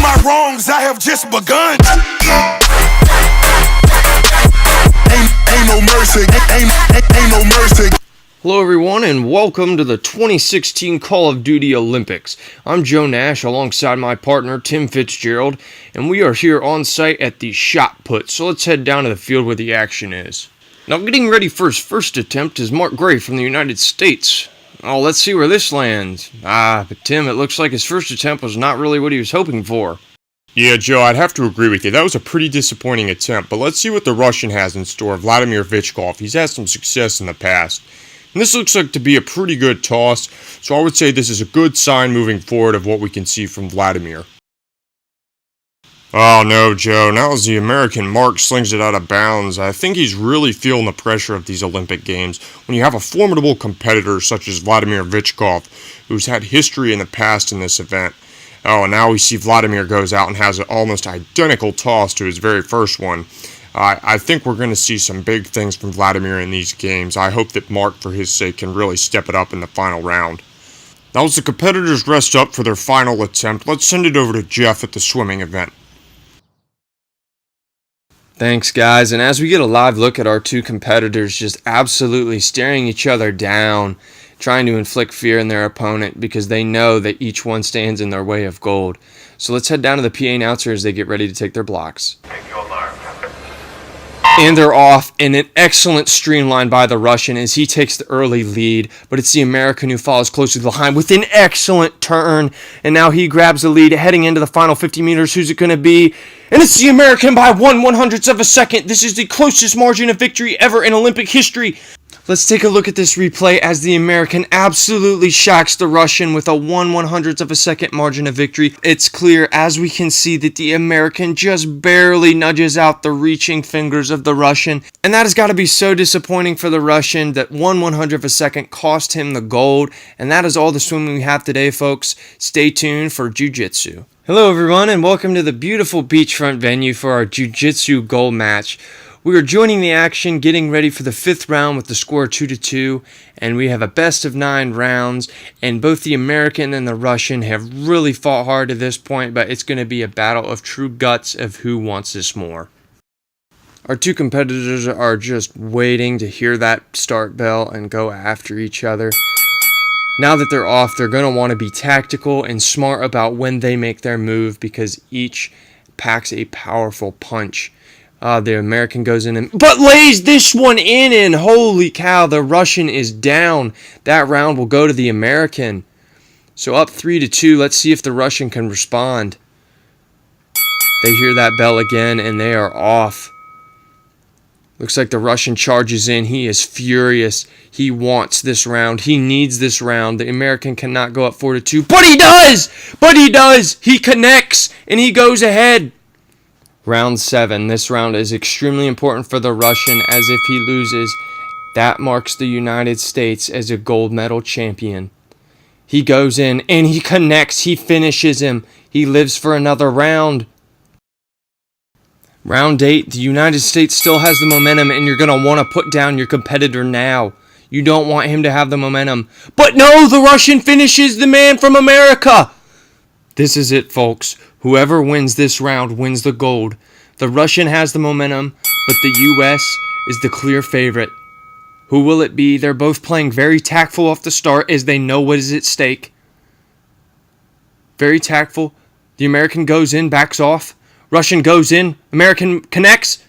my wrongs, I have just begun. Ain't no mercy, ain't no mercy. Hello everyone and welcome to the 2016 Call of Duty Olympics. I'm Joe Nash alongside my partner Tim Fitzgerald, and we are here on site at the shot put, so let's head down to the field where the action is. Now getting ready for his first attempt is Mark Gray from the United States. Oh, let's see where this lands. But Tim, it looks like his first attempt was not really what he was hoping for. Yeah, Joe, I'd have to agree with you. That was a pretty disappointing attempt, but let's see what the Russian has in store, Vladimir Vichkov. He's had some success in the past. And this looks like to be a pretty good toss, so I would say this is a good sign moving forward of what we can see from Vladimir. Oh no, Joe, now as the American Mark slings it out of bounds, I think he's really feeling the pressure of these Olympic Games when you have a formidable competitor such as Vladimir Vichkov, who's had history in the past in this event. Oh, and now we see Vladimir goes out and has an almost identical toss to his very first one. I think we're going to see some big things from Vladimir in these games. I hope that Mark, for his sake, can really step it up in the final round. Now, as the competitors rest up for their final attempt, let's send it over to Jeff at the swimming event. Thanks, guys, and as we get a live look at our two competitors just absolutely staring each other down, trying to inflict fear in their opponent because they know that each one stands in their way of gold. So let's head down to the PA announcer as they get ready to take their blocks. And they're off, and an excellent streamline by the Russian as he takes the early lead, but it's the American who follows closely behind with an excellent turn, and now he grabs the lead heading into the final 50 meters. Who's it going to be? And it's the American by 1/100th of a second. This is the closest margin of victory ever in Olympic history. Let's take a look at this replay as the American absolutely shocks the Russian with a 1/100th of a second margin of victory. It's clear as we can see that the American just barely nudges out the reaching fingers of the Russian. And that has got to be so disappointing for the Russian that 1/100th of a second cost him the gold. And that is all the swimming we have today, folks. Stay tuned for Jiu-Jitsu. Hello everyone and welcome to the beautiful beachfront venue for our Jiu-Jitsu gold match. We are joining the action, getting ready for the fifth round with the score 2-2, and we have a best of 9 rounds, and both the American and the Russian have really fought hard to this point, but it's going to be a battle of true guts of who wants this more. Our two competitors are just waiting to hear that start bell and go after each other. Now that they're off, they're going to want to be tactical and smart about when they make their move because each packs a powerful punch. The American goes in but lays this one in, and holy cow, the Russian is down. That round will go to the American. So up 3-2, let's see if the Russian can respond. They hear that bell again, and they are off. Looks like the Russian charges in. He is furious. He wants this round. He needs this round. The American cannot go up 4-2, but he does! But he does! He connects, and he goes ahead. Round 7. This round is extremely important for the Russian, as if he loses, that marks the United States as a gold medal champion. He goes in and he connects. He finishes him. He lives for another round. Round 8. The United States still has the momentum, and you're going to want to put down your competitor now. You don't want him to have the momentum. But no, the Russian finishes the man from America. This is it, folks. Whoever wins this round wins the gold. The Russian has the momentum, but the U.S. is the clear favorite. Who will it be? They're both playing very tactful off the start as they know what is at stake. Very tactful. The American goes in, backs off. Russian goes in. American connects.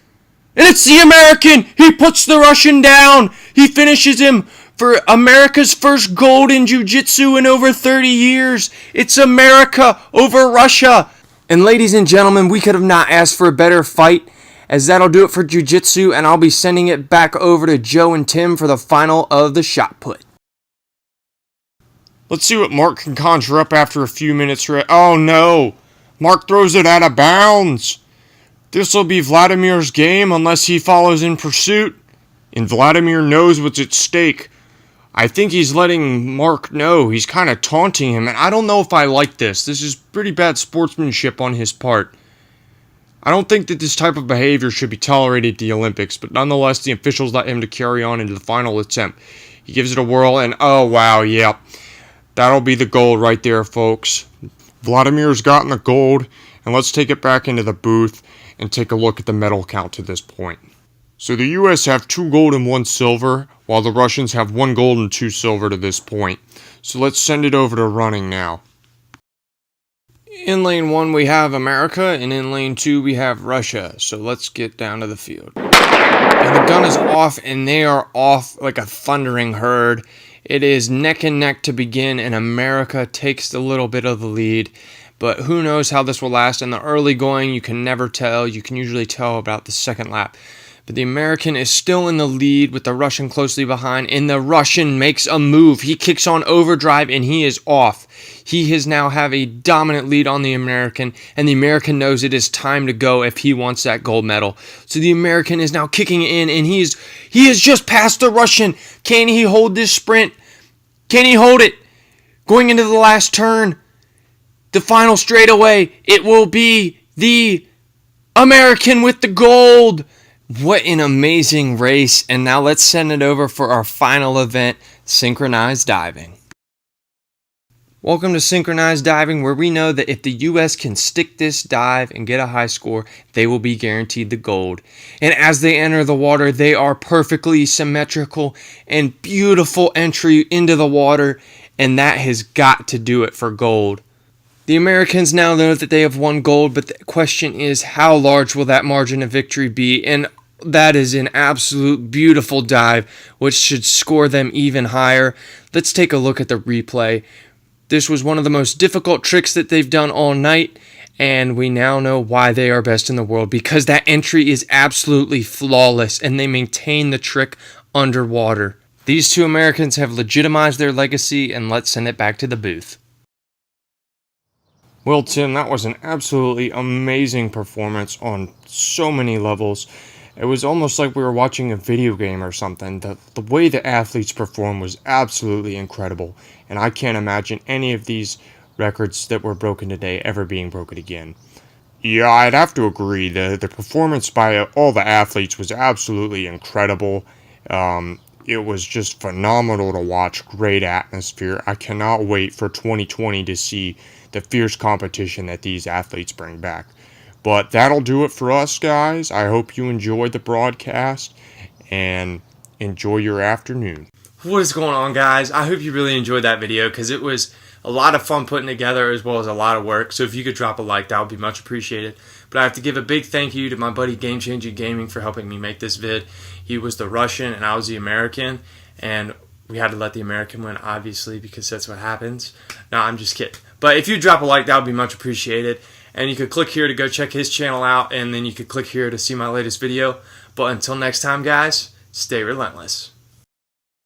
And it's the American! He puts the Russian down! He finishes him! For America's first gold in Jiu-Jitsu in over 30 years. It's America over Russia. And ladies and gentlemen, we could have not asked for a better fight, as that'll do it for Jiu-Jitsu, and I'll be sending it back over to Joe and Tim for the final of the shot put. Let's see what Mark can conjure up after a few minutes. Oh no! Mark throws it out of bounds. This'll be Vladimir's game unless he follows in pursuit. And Vladimir knows what's at stake. I think he's letting Mark know. He's kind of taunting him, and I don't know if I like this. This is pretty bad sportsmanship on his part. I don't think that this type of behavior should be tolerated at the Olympics, but nonetheless, the officials let him to carry on into the final attempt. He gives it a whirl, and oh wow, yeah. That'll be the goal right there, folks. Vladimir's gotten the gold, and let's take it back into the booth and take a look at the medal count to this point. So the US have 2 gold and 1 silver, while the Russians have 1 gold and 2 silver to this point. So let's send it over to running now. In lane 1 we have America, and in lane 2 we have Russia. So let's get down to the field. And the gun is off, and they are off like a thundering herd. It is neck and neck to begin, and America takes a little bit of the lead. But who knows how this will last. In the early going, you can never tell. You can usually tell about the second lap. But the American is still in the lead with the Russian closely behind, and the Russian makes a move. He kicks on overdrive, and he is off. He has now have a dominant lead on the American, and the American knows it is time to go if he wants that gold medal. So the American is now kicking in, and he has just passed the Russian. Can he hold this sprint? Can he hold it? Going into the last turn, the final straightaway, it will be the American with the gold. What an amazing race. And now let's send it over for our final event, synchronized diving. Welcome to synchronized diving, where we know that if the US can stick this dive and get a high score, they will be guaranteed the gold. And as they enter the water, they are perfectly symmetrical and beautiful entry into the water, and that has got to do it for gold. The Americans now know that they have won gold, but the question is, how large will that margin of victory be? And that is an absolute beautiful dive, which should score them even higher. Let's take a look at the replay. This was one of the most difficult tricks that they've done all night, and we now know why they are best in the world, because that entry is absolutely flawless, and they maintain the trick underwater. These 2 Americans have legitimized their legacy, and let's send it back to the booth. Well, Tim, that was an absolutely amazing performance on so many levels. It was almost like we were watching a video game or something. The way the athletes performed was absolutely incredible, and I can't imagine any of these records that were broken today ever being broken again. Yeah, I'd have to agree. The performance by all the athletes was absolutely incredible. It was just phenomenal to watch. Great atmosphere. I cannot wait for 2020 to see the fierce competition that these athletes bring back. But that'll do it for us, guys. I hope you enjoyed the broadcast, and enjoy your afternoon. What is going on, guys? I hope you really enjoyed that video, because it was a lot of fun putting together, as well as a lot of work. So if you could drop a like, that would be much appreciated. But I have to give a big thank you to my buddy Game Changing Gaming for helping me make this vid. He was the Russian and I was the American, and we had to let the American win, obviously, because that's what happens. No, I'm just kidding. But if you drop a like, that would be much appreciated. And you could click here to go check his channel out, and then you could click here to see my latest video. But until next time, guys, stay relentless.